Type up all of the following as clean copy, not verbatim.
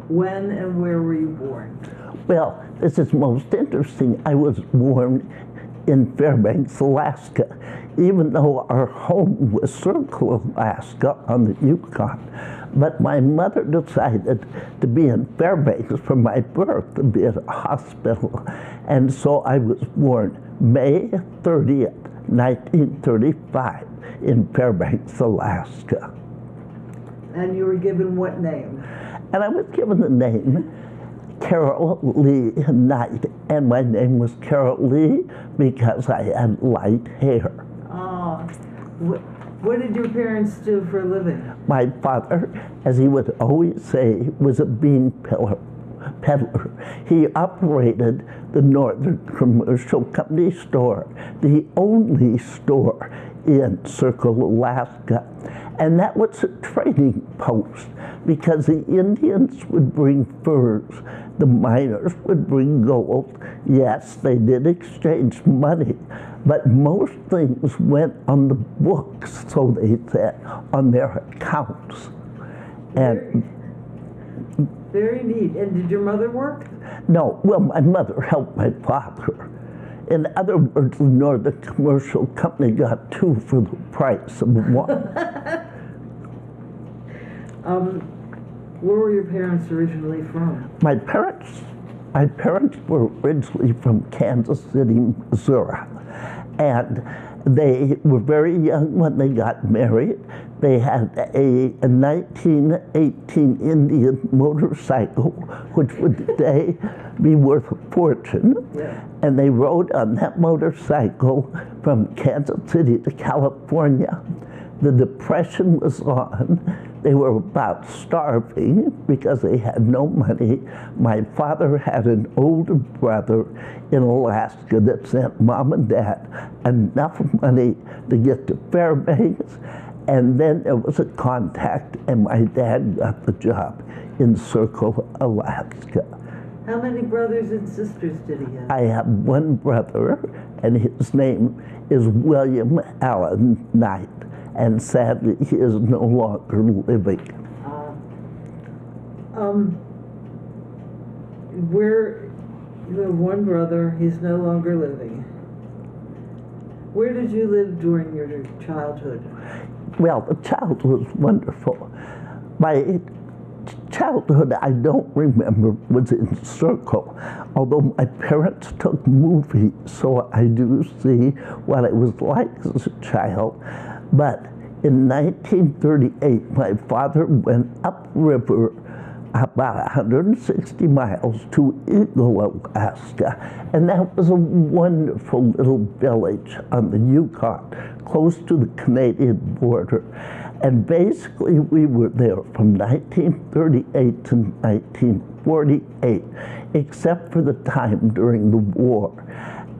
When and where were you born? Well, this is most interesting. I was born in Fairbanks, Alaska, even though our home was Circle, Alaska on the Yukon. But my mother decided to be in Fairbanks for my birth, to be at a hospital. And so I was born May 30th, 1935 in Fairbanks, Alaska. And you were given what name? And I was given the name Carol Lee Knight, and my name was Carol Lee because I had light hair. Oh, what did your parents do for a living? My father, as he would always say, was a bean peddler. He operated the Northern Commercial Company store, the only store in Circle, Alaska. And that was a trading post because the Indians would bring furs, the miners would bring gold. Yes, they did exchange money, but most things went on the books, so they said, on their accounts. And very neat. And did your mother work? No, well, my mother helped my father. In other words, the Northern Commercial Company got two for the price of one. Where were your parents originally from? My parents were originally from Kansas City, Missouri. And they were very young when they got married. They had a 1918 Indian motorcycle, which would today be worth a fortune. Yeah. And they rode on that motorcycle from Kansas City to California. The Depression was on. They were about starving because they had no money. My father had an older brother in Alaska that sent mom and dad enough money to get to Fairbanks, and then there was a contact, and my dad got the job in Circle, Alaska. How many brothers and sisters did he have? I have one brother, and his name is William Allen Knight. And sadly, he is no longer living. You have one brother, he's no longer living. Where did you live during your childhood? Well, the childhood was wonderful. My childhood, I don't remember, was in Circle, although my parents took movies, so I do see what it was like as a child. But in 1938, my father went upriver about 160 miles to Eagle, Alaska, and that was a wonderful little village on the Yukon, close to the Canadian border. And basically, we were there from 1938 to 1948, except for the time during the war.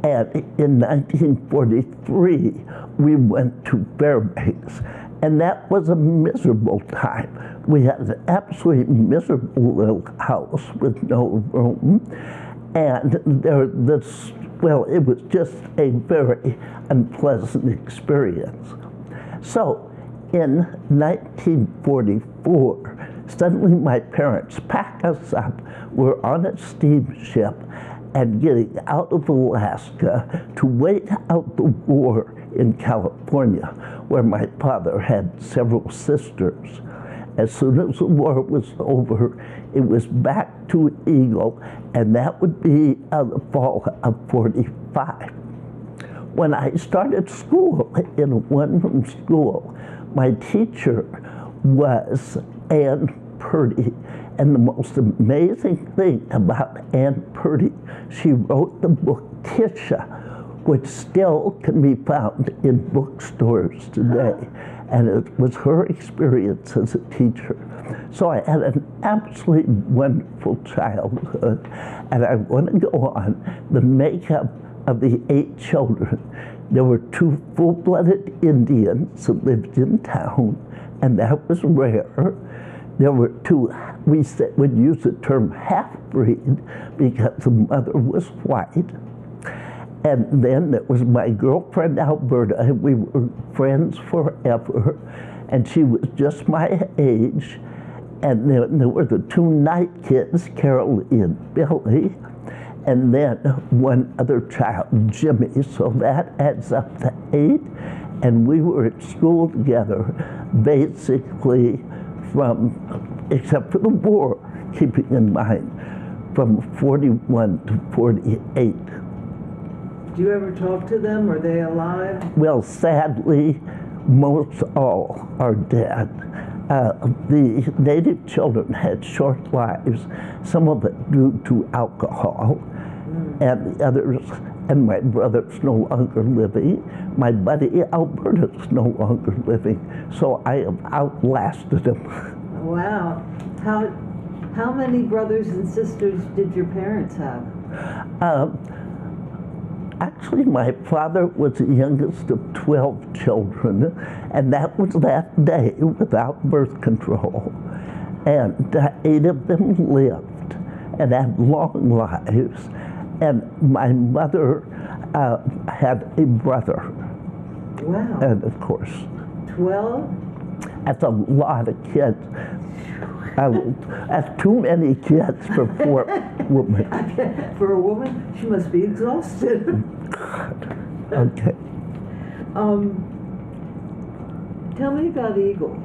And in 1943, we went to Fairbanks, and that was a miserable time. We had an absolutely miserable little house with no room, and it was just a very unpleasant experience. So in 1944, suddenly my parents packed us up. We're on a steamship and getting out of Alaska to wait out the war in California, where my father had several sisters. As soon as the war was over, it was back to Eagle, and that would be the fall of '45. When I started school in a one-room school, my teacher was Ann Purdy. And the most amazing thing about Ann Purdy, she wrote the book Tisha, which still can be found in bookstores today. And it was her experience as a teacher. So I had an absolutely wonderful childhood. And I want to go on the makeup of the 8 children. There were 2 full-blooded Indians that lived in town, and that was rare. There were 2, we would use the term half-breed because the mother was white. And then there was my girlfriend, Alberta, and we were friends forever. And she was just my age. And there were the two night kids, Carol and Billy, and then one other child, Jimmy. So that adds up to 8. And we were at school together basically from, except for the war, keeping in mind, from 41 to 48. Do you ever talk to them? Are they alive? Well, sadly, most all are dead. The native children had short lives, some of it due to alcohol, and the others, and my brother's no longer living. My buddy Alberta's no longer living, so I have outlasted him. Wow. How many brothers and sisters did your parents have? Actually, my father was the youngest of 12 children, and that was that day without birth control. And 8 of them lived and had long lives. And my mother had a brother. Wow. And of course, 12? that's a lot of kids. That's too many kids for 4 women. For a woman, she must be exhausted. Okay. Tell me about Eagle.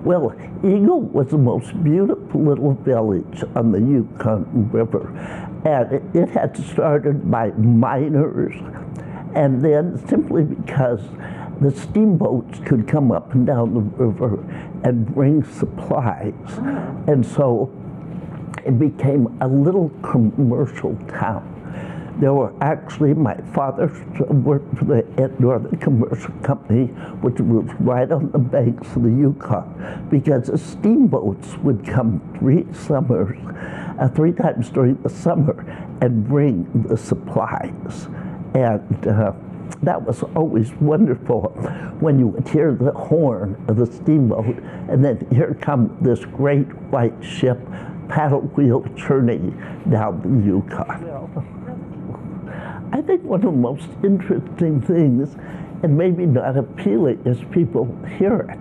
Well, Eagle was the most beautiful little village on the Yukon River. And it had started by miners, and then simply because the steamboats could come up and down the river and bring supplies. Oh. And so it became a little commercial town. There were actually, my father worked for the Northern Commercial Company, which was right on the banks of the Yukon, because the steamboats would come 3 times during the summer and bring the supplies. And that was always wonderful when you would hear the horn of the steamboat, and then here come this great white ship, paddle wheel churning down the Yukon. I think one of the most interesting things, and maybe not appealing as people hear it,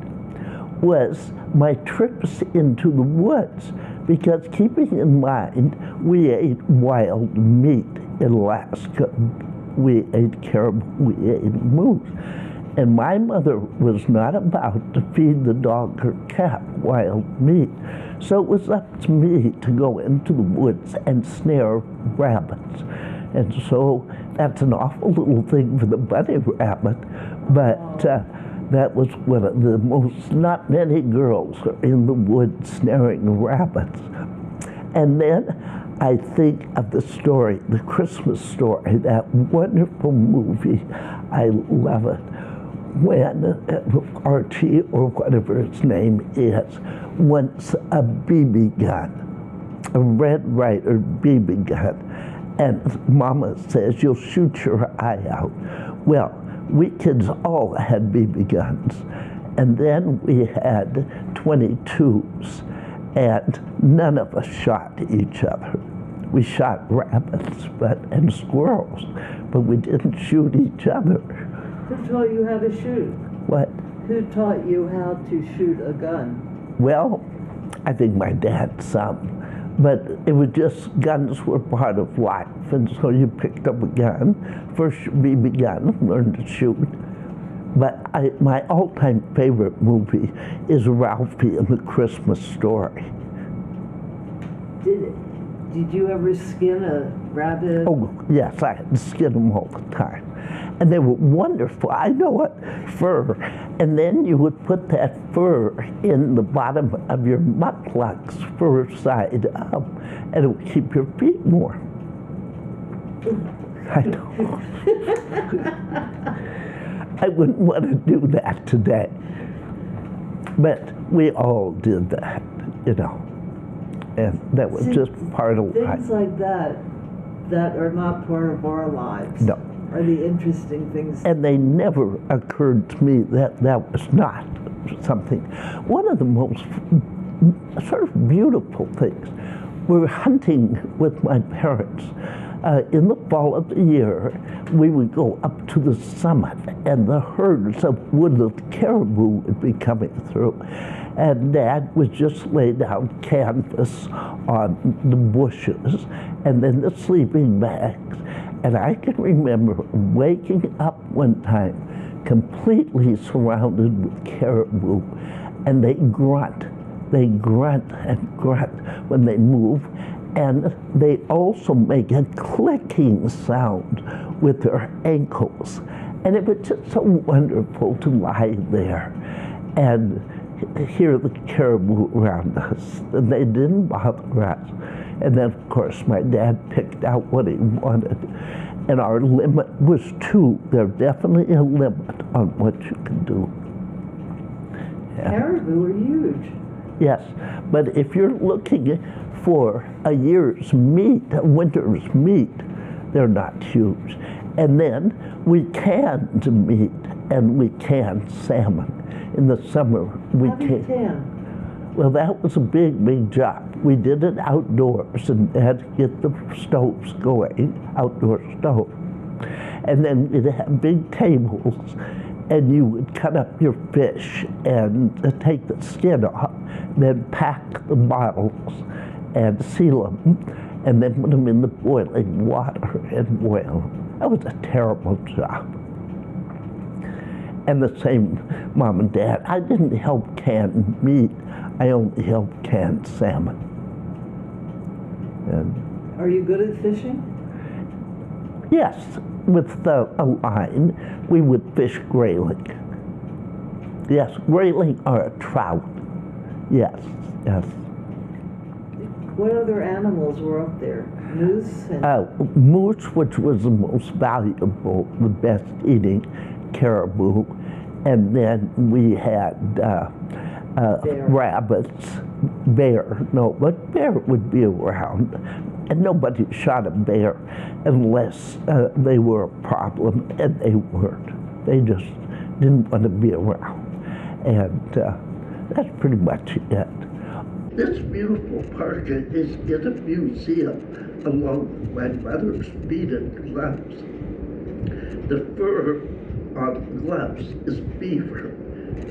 was my trips into the woods, because keeping in mind, we ate wild meat in Alaska. We ate caribou, we ate moose. And my mother was not about to feed the dog or cat wild meat. So it was up to me to go into the woods and snare rabbits. And so that's an awful little thing for the bunny rabbit, but that was one of the most, not many girls are in the woods snaring rabbits. And then I think of the story, the Christmas Story, that wonderful movie. I love it. When Archie, or whatever his name is, wants a BB gun, a Red Ryder BB gun, and Mama says, "You'll shoot your eye out." Well, we kids all had BB guns, and then we had 22s, and none of us shot each other. We shot rabbits and squirrels, but we didn't shoot each other. Who taught you how to shoot? What? Who taught you how to shoot a gun? Well, I think my dad some. But it was just, guns were part of life, and so you picked up a gun, first BB gun, learned to shoot. But my all-time favorite movie is Ralphie and the Christmas Story. Did you ever skin a rabbit? Oh, yes, I had to skin them all the time. And they were wonderful, I know it, fur. And then you would put that fur in the bottom of your mukluks, fur side up, and it would keep your feet warm. I know. I wouldn't want to do that today. But we all did that, you know. And that was just part of life. Things like that are not part of our lives. No. Are the interesting things. And they never occurred to me that that was not something. One of the most sort of beautiful things, we were hunting with my parents. In the fall of the year, we would go up to the summit, and the herds of woodland caribou would be coming through. and Dad would just lay down canvas on the bushes and then the sleeping bags. And I can remember waking up one time completely surrounded with caribou, and they grunt and grunt when they move, and they also make a clicking sound with their ankles. And it was just so wonderful to lie there and hear the caribou around us, and they didn't bother us. And then, of course, my dad picked out what he wanted, and our limit was 2. There's definitely a limit on what you can do. Yeah. Caribou are huge. Yes, but if you're looking for a year's meat, a winter's meat, they're not huge. And then we canned meat, and we canned salmon. In the summer, we How do you can? Well, that was a big, big job. We did it outdoors and had to get the stoves going, outdoor stove. And then we'd have big tables, and you would cut up your fish and take the skin off, then pack the bottles and seal them, and then put them in the boiling water and boil them. That was a terrible job. And the same, Mom and Dad. I didn't help can meat. I only helped can salmon. And are you good at fishing? yes, with a line, we would fish grayling. Yes, grayling are a trout. Yes, yes. What other animals were up there? Moose? And Moose, which was the most valuable, the best eating, caribou, and then we had rabbits, bear. No, but bear would be around, and nobody shot a bear unless they were a problem, and they weren't. They just didn't want to be around, and that's pretty much it. This beautiful park is in a museum along with my mother's beaded gloves. The fur on the gloves is beaver.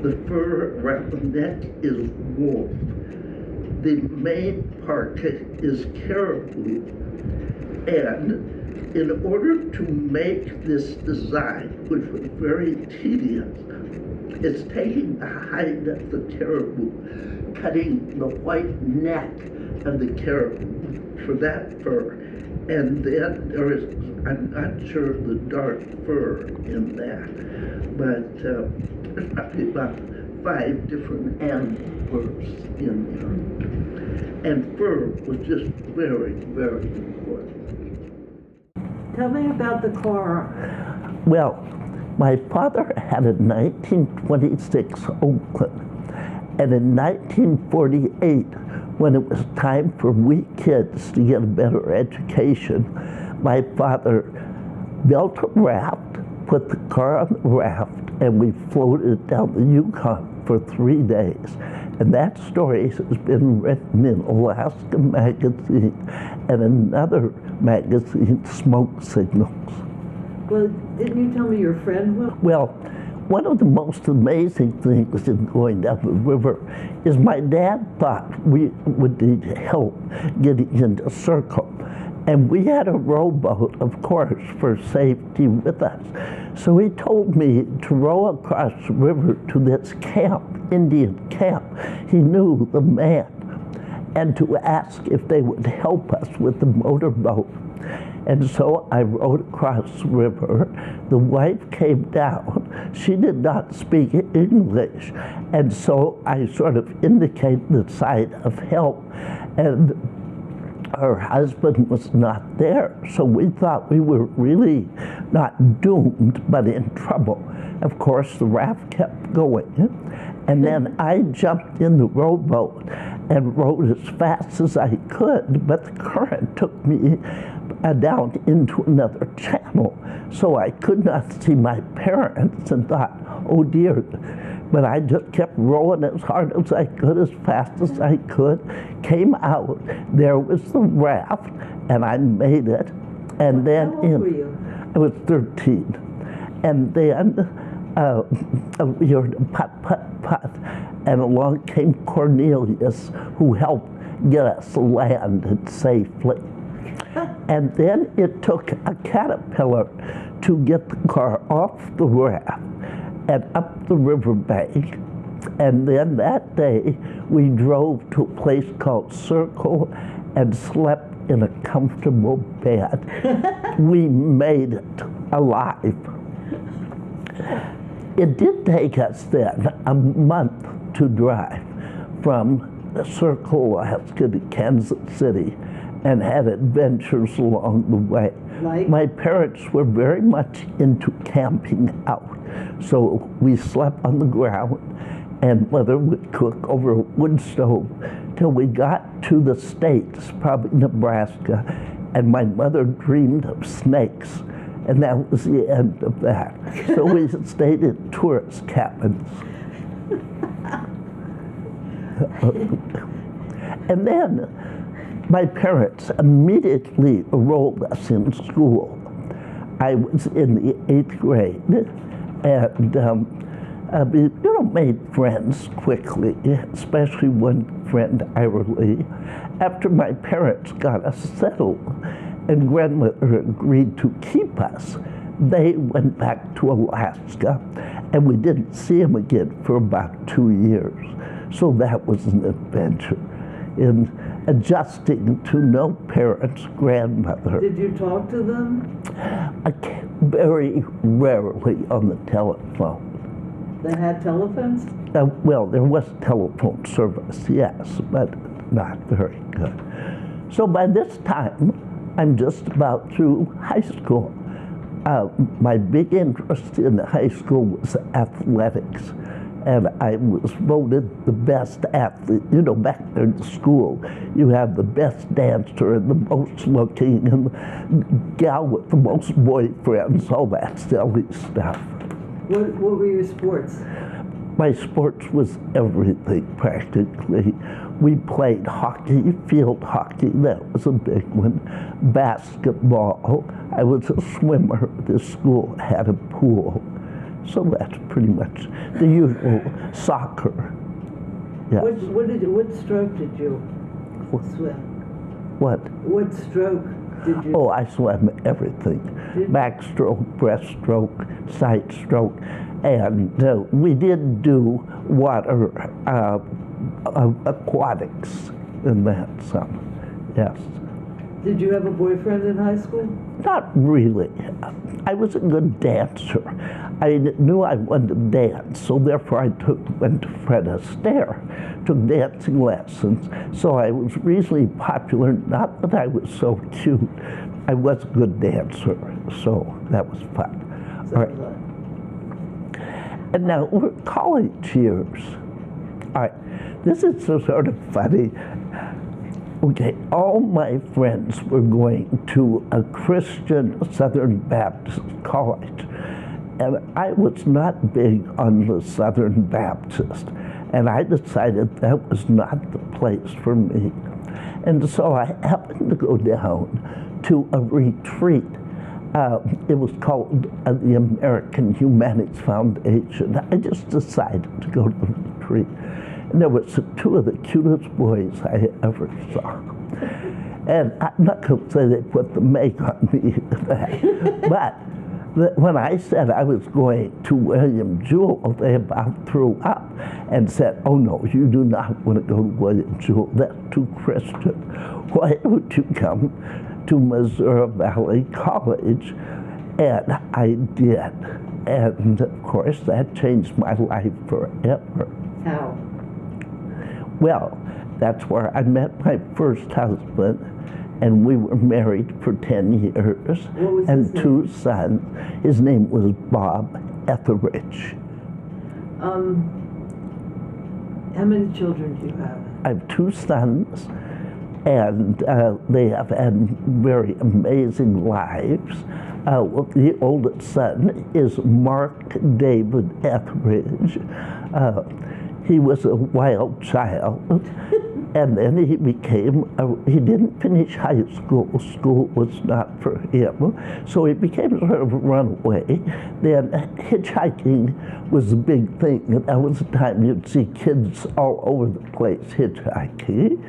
The fur around the neck is wolf. The main part is caribou. And in order to make this design, which was very tedious, it's taking the hide of the caribou, cutting the white neck of the caribou for that fur. And then there is, I'm not sure the dark fur in that, but there's probably about 5 different animal furs in there. And fur was just very, very important. tell me about the car. Well, my father had a 1926 Oakland, and in 1948, when it was time for we kids to get a better education, my father built a raft, put the car on the raft, and we floated down the Yukon for 3 days. And that story has been written in Alaska Magazine and another magazine, Smoke Signals. Well, didn't you tell me your friend went? Well, one of the most amazing things in going down the river is my dad thought we would need help getting into Circle. And we had a rowboat, of course, for safety with us. So he told me to row across the river to this camp, Indian camp. He knew the man, and to ask if they would help us with the motorboat. And so I rowed across the river. The wife came down. She did not speak English. And so I sort of indicated the sign of help. And her husband was not there. So we thought we were really not doomed, but in trouble. Of course, the raft kept going. And then I jumped in the rowboat and rowed as fast as I could, but the current took me down into another channel. So I could not see my parents and thought, oh dear. But I just kept rowing as hard as I could, as fast as I could, came out. There was the raft, and I made it. And then How old were you? I was 13. And then we heard a putt, putt, putt. and along came Cornelius, who helped get us landed safely. And then it took a caterpillar to get the car off the raft and up the riverbank. And then that day, we drove to a place called Circle and slept in a comfortable bed. We made it alive. It did take us then a month to drive from Circle, Alaska to Kansas City, and had adventures along the way. Like? My parents were very much into camping out, so we slept on the ground, and Mother would cook over a wood stove till we got to the States, probably Nebraska, and my mother dreamed of snakes, and that was the end of that. So we stayed in tourist cabins. And then my parents immediately enrolled us in school. I was in the 8th grade, and made friends quickly, especially one friend, Ira Lee. After my parents got us settled and grandmother agreed to keep us, they went back to Alaska, and we didn't see him again for about 2 years. So that was an adventure in adjusting to no parents, grandmother. Did you talk to them? Very rarely on the telephone. They had telephones? Well, there was telephone service, yes, but not very good. So by this time, I'm just about through high school. My big interest in high school was athletics, and I was voted the best athlete. You know, back there in the school, you have the best dancer and the most looking and the gal with the most boyfriends, all that silly stuff. What were your sports? My sports was everything, practically. We played hockey, field hockey, that was a big one. Basketball. I was a swimmer. The school had a pool. So that's pretty much the usual. Soccer. Yes. What stroke did you swim? What? What stroke did you? Oh, I swam everything. Backstroke, breaststroke, side stroke. And we did do water aquatics in that some, yes. Did you have a boyfriend in high school? Not really. I was a good dancer. I knew I wanted to dance, so therefore I went to Fred Astaire, took dancing lessons. So I was reasonably popular, not that I was so cute. I was a good dancer, so that was fun. All right. And now we're college years. All right, this is sort of funny. Okay, all my friends were going to a Christian Southern Baptist college, and I was not big on the Southern Baptist, and I decided that was not the place for me. And so I happened to go down to a retreat. It was called the American Humanities Foundation. I just decided to go to the retreat. And there were two of the cutest boys I ever saw. And I'm not going to say they put the make on me, but when I said I was going to William Jewell, they about threw up and said, "Oh no, you do not want to go to William Jewell. That's too Christian. Why don't you come to Missouri Valley College?" And I did. And of course, that changed my life forever. How? Well, that's where I met my first husband, and we were married for 10 years. What was and his name? 2 sons. His name was Bob Etheridge. How many children do you have? I have 2 sons, and they have had very amazing lives. The oldest son is Mark David Etheridge. He was a wild child. And then he he didn't finish high school. School was not for him. So he became sort of a runaway. Then hitchhiking was a big thing. And that was the time you'd see kids all over the place hitchhiking.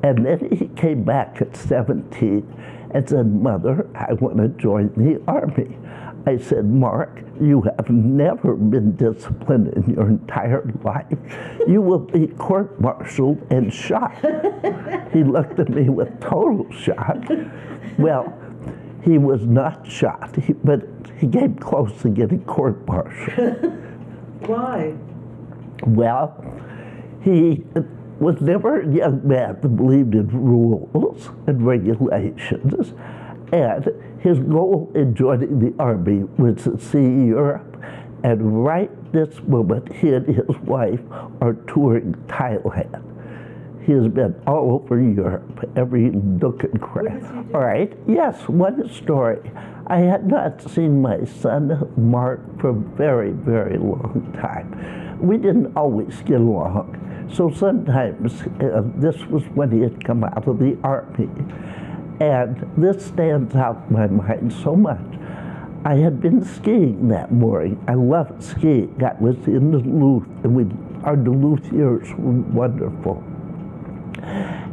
And then he came back at 17 and said, "Mother, I want to join the Army." I said, "Mark, you have never been disciplined in your entire life. You will be court-martialed and shot." He looked at me with total shock. Well, he was not shot, but he came close to getting court-martialed. Why? Well, he was never a young man that believed in rules and regulations. And his goal in joining the Army was to see Europe. And right this moment, he and his wife are touring Thailand. He has been all over Europe, every nook and cranny. All right, yes, one story. I had not seen my son, Mark, for a very, very long time. We didn't always get along. So sometimes, this was when he had come out of the Army. And this stands out in my mind so much. I had been skiing that morning. I loved skiing. I was in Duluth, and our Duluth years were wonderful.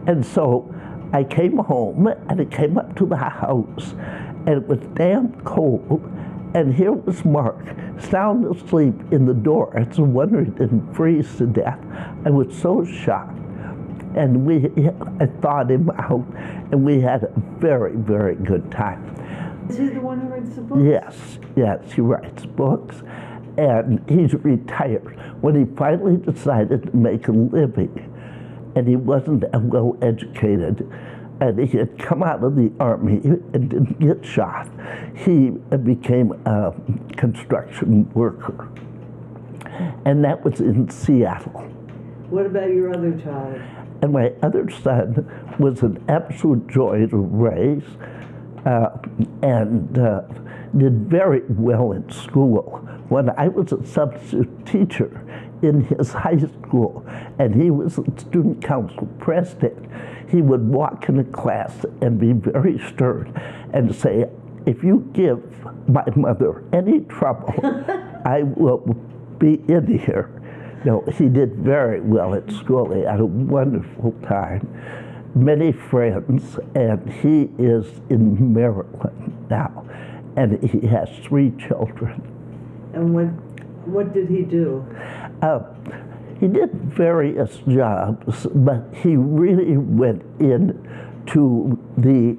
And so I came home, and I came up to the house, and it was damn cold. And here was Mark, sound asleep in the door. It's a wonder he didn't freeze to death. I was so shocked. And I thawed him out, and we had a very, very good time. Is he the one who writes the books? Yes, he writes books, and he's retired. When he finally decided to make a living, and he wasn't well educated, and he had come out of the Army and didn't get shot, he became a construction worker. And that was in Seattle. What about your other child? And my other son was an absolute joy to raise, and did very well in school. When I was a substitute teacher in his high school, and he was a student council president, he would walk in a class and be very stern and say, "If you give my mother any trouble, I will be in here." No, he did very well at school. He had a wonderful time, many friends, and he is in Maryland now, and he has 3 children. And what did he do? He did various jobs, but he really went into the,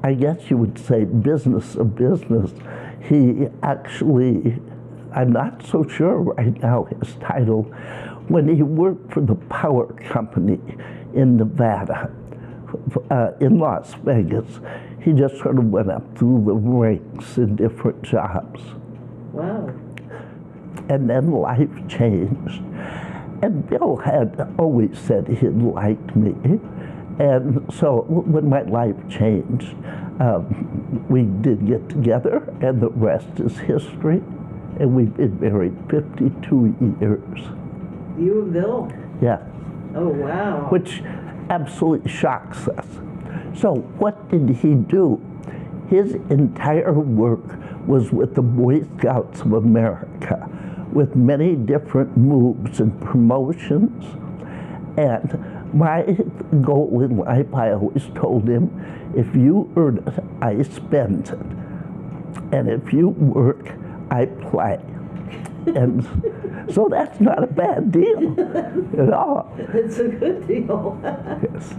I guess you would say, business of business. He actually, I'm not so sure right now his title, when he worked for the power company in Nevada, in Las Vegas, he just sort of went up through the ranks in different jobs. Wow. And then life changed. And Bill had always said he liked me. And so when my life changed, we did get together, and the rest is history. And we've been married 52 years. You and Bill? Yeah. Oh, wow. Which absolutely shocks us. So what did he do? His entire work was with the Boy Scouts of America, with many different moves and promotions. And my goal in life, I always told him, if you earn it, I spend it. And if you work, I play. And so that's not a bad deal at all. It's a good deal. Yes.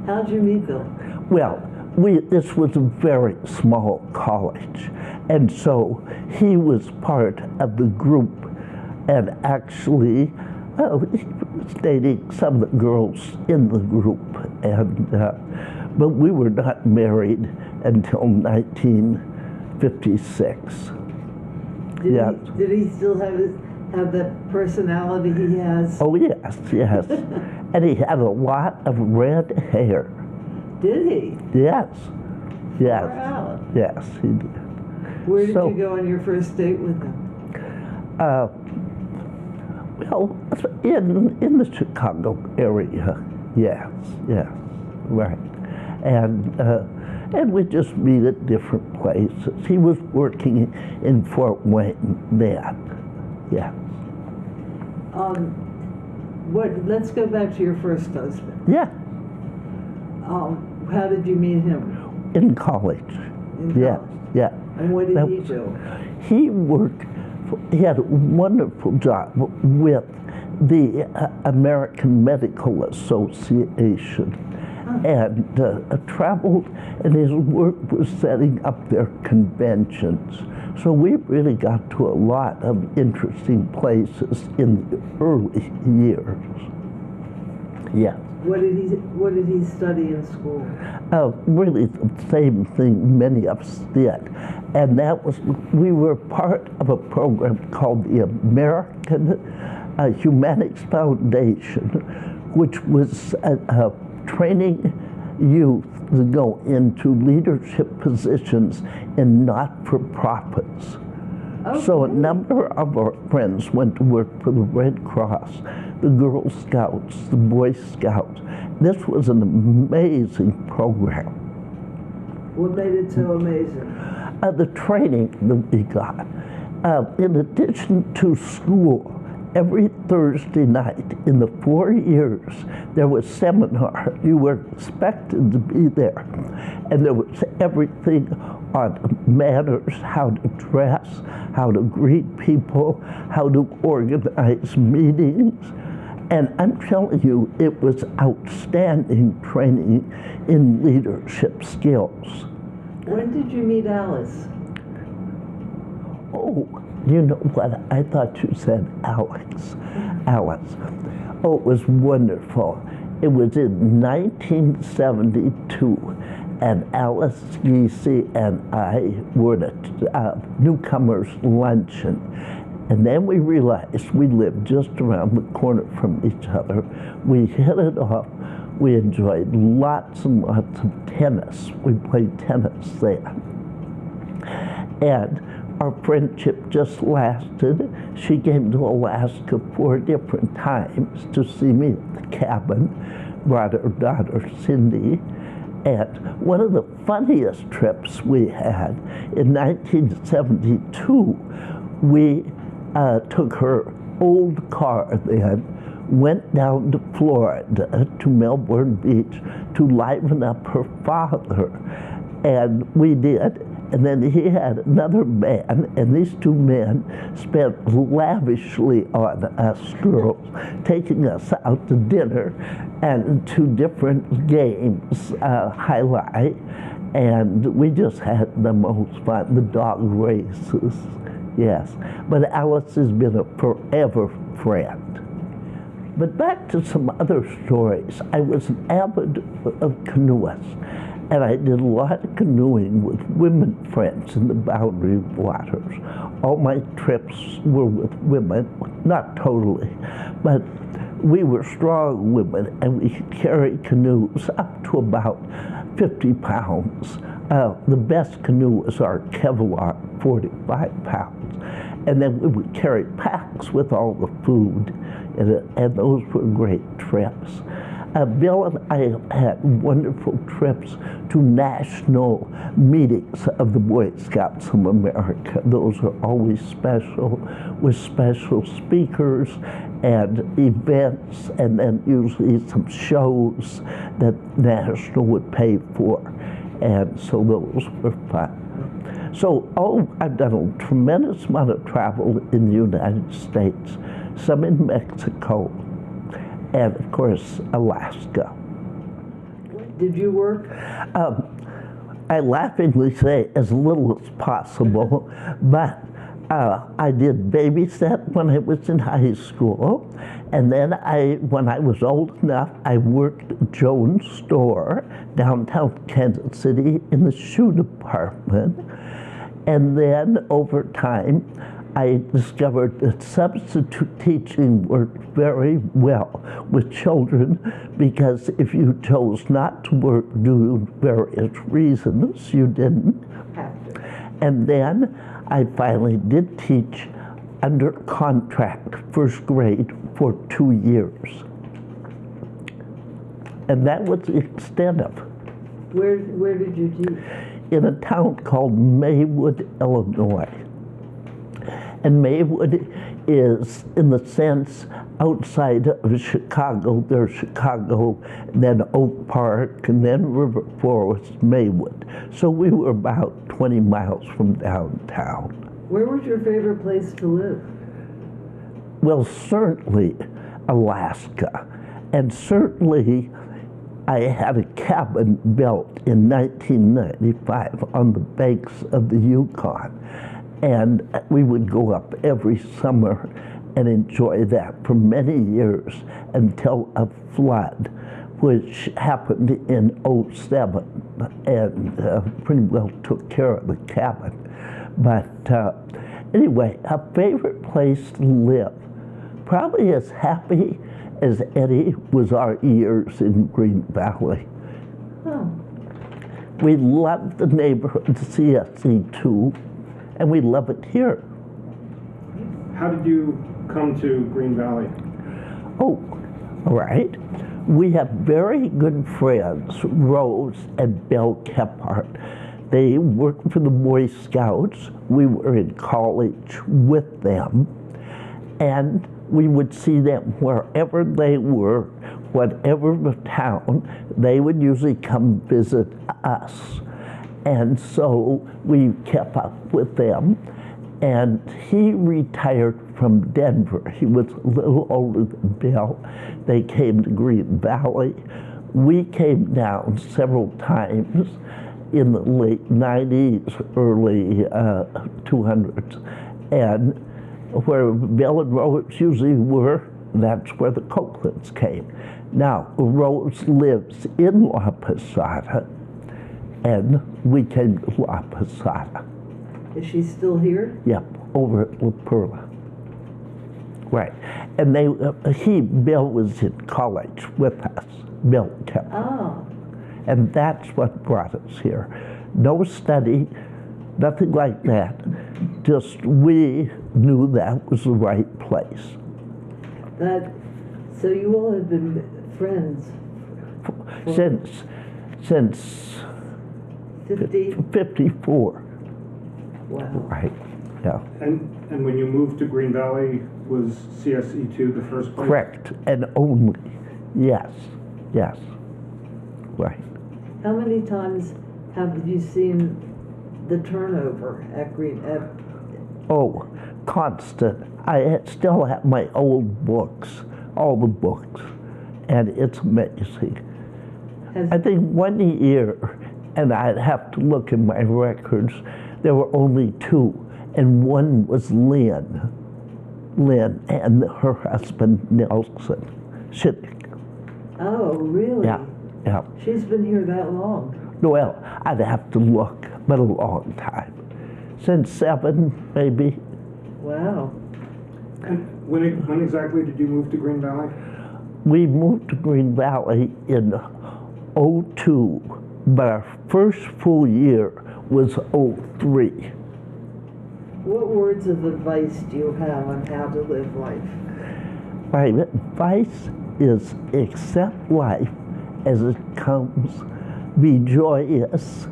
How'd you meet Bill? Well, this was a very small college, and so he was part of the group, and actually he was dating some of the girls in the group, and but we were not married until 1956. Did he still have that personality he has? Oh yes, yes. And he had a lot of red hair. Did he? Yes. Yes. Wow. Yes, he did. Where did you go on your first date with him? Well, in the Chicago area, yes, right. And we just meet at different places. He was working in Fort Wayne then, yeah. Let's go back to your first husband. Yeah. How did you meet him? In college. Yeah. And what did he do? He worked, he had a wonderful job with the American Medical Association, and traveled, and his work was setting up their conventions. So we really got to a lot of interesting places in the early years. Yeah. What did he study in school? Really the same thing many of us did. And that was, we were part of a program called the American Humanics Foundation, which was training youth to go into leadership positions in not-for-profits. Okay. So a number of our friends went to work for the Red Cross, the Girl Scouts, the Boy Scouts. This was an amazing program. What made it so amazing? The training that we got. In addition to school, every Thursday night in the 4 years, there was seminar. You were expected to be there. And there was everything on manners, how to dress, how to greet people, how to organize meetings. And I'm telling you, it was outstanding training in leadership skills. When did you meet Alice? Oh, you know what? I thought you said Alex. Alice. Oh, it was wonderful. It was in 1972, and Alice Giese and I were at a newcomers luncheon. And then we realized we lived just around the corner from each other. We hit it off. We enjoyed lots and lots of tennis. We played tennis there. And our friendship just lasted. She came to Alaska 4 different times to see me at the cabin, brought her daughter Cindy. And one of the funniest trips we had, in 1972, we took her old car then, went down to Florida, to Melbourne Beach, to liven up her father. And we did. And then he had another man, and these 2 men spent lavishly on us girls, taking us out to dinner and to different games, highlight, and we just had the most fun, the dog races, yes. But Alice has been a forever friend. But back to some other stories. I was an avid canoeist. And I did a lot of canoeing with women friends in the Boundary Waters. All my trips were with women, not totally, but we were strong women, and we could carry canoes up to about 50 pounds. The best canoe was our Kevlar, 45 pounds. And then we would carry packs with all the food, and those were great trips. Bill and I have had wonderful trips to national meetings of the Boy Scouts of America. Those are always special, with special speakers and events, and then usually some shows that National would pay for. And so those were fun. So, I've done a tremendous amount of travel in the United States, some in Mexico, and of course, Alaska. Did you work? I laughingly say as little as possible, but I did babysit when I was in high school, and then when I was old enough, I worked at Jones' store downtown Kansas City in the shoe department, and then over time, I discovered that substitute teaching worked very well with children, because if you chose not to work due to various reasons, you didn't have to. And then I finally did teach under contract, first grade, for 2 years. And that was the extent of it. Where did you teach? In a town called Maywood, Illinois. And Maywood is, in the sense, outside of Chicago. There's Chicago, then Oak Park, and then River Forest, Maywood. So we were about 20 miles from downtown. Where was your favorite place to live? Well, certainly Alaska. And certainly I had a cabin built in 1995 on the banks of the Yukon. And we would go up every summer and enjoy that for many years until a flood, which happened in '07 and pretty well took care of the cabin. But anyway, a favorite place to live, probably as happy as any was our years in Green Valley. Oh. We loved the neighborhood, CSE too, and we love it here. How did you come to Green Valley? Oh, all right. We have very good friends, Rose and Bill Kephart. They worked for the Boy Scouts. We were in college with them, and we would see them wherever they were, whatever the town. They would usually come visit us. And so we kept up with them. And he retired from Denver. He was a little older than Bill. They came to Green Valley. We came down several times in the late 90s, early 200s. And where Bill and Rose usually were, that's where the Copelands came. Now, Rose lives in La Posada, and we came to La Posada. Is she still here? Yep, over at La Perla. Right. And Bill was in college with us, Bill kept. Oh. And that's what brought us here. No study, nothing like that. Just we knew that was the right place. So you all have been friends Since 54. Wow. Right, yeah. And when you moved to Green Valley, was CSE2 the first place? Correct, and only, yes, right. How many times have you seen the turnover at Oh, constant. I still have my old books, all the books, and it's amazing. I think one year, and I'd have to look in my records, there were only 2, and one was Lynn and her husband Nelson Shittick. Oh, really? Yeah. She's been here that long? Well, I'd have to look, but a long time. Since 7, maybe. Wow. And when exactly did you move to Green Valley? We moved to Green Valley in '02, but our first full year was '03. What words of advice do you have on how to live life? My advice is accept life as it comes. Be joyous.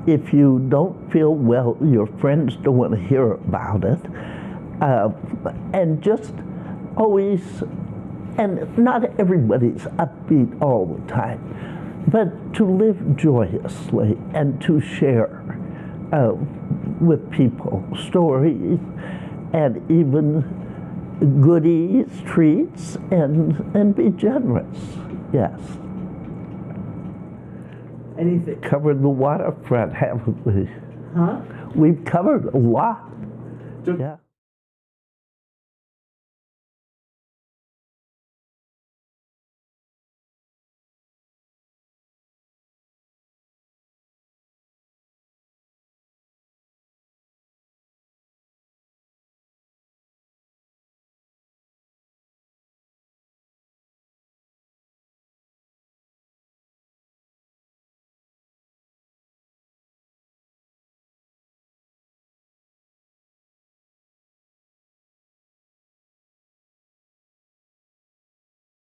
If you don't feel well, your friends don't want to hear about it. And just always, and not everybody's upbeat all the time, but to live joyously and to share with people stories and even goodies, treats, and be generous, yes. Anything? Covered the waterfront, haven't we? Huh? We've covered a lot. Just, Yeah.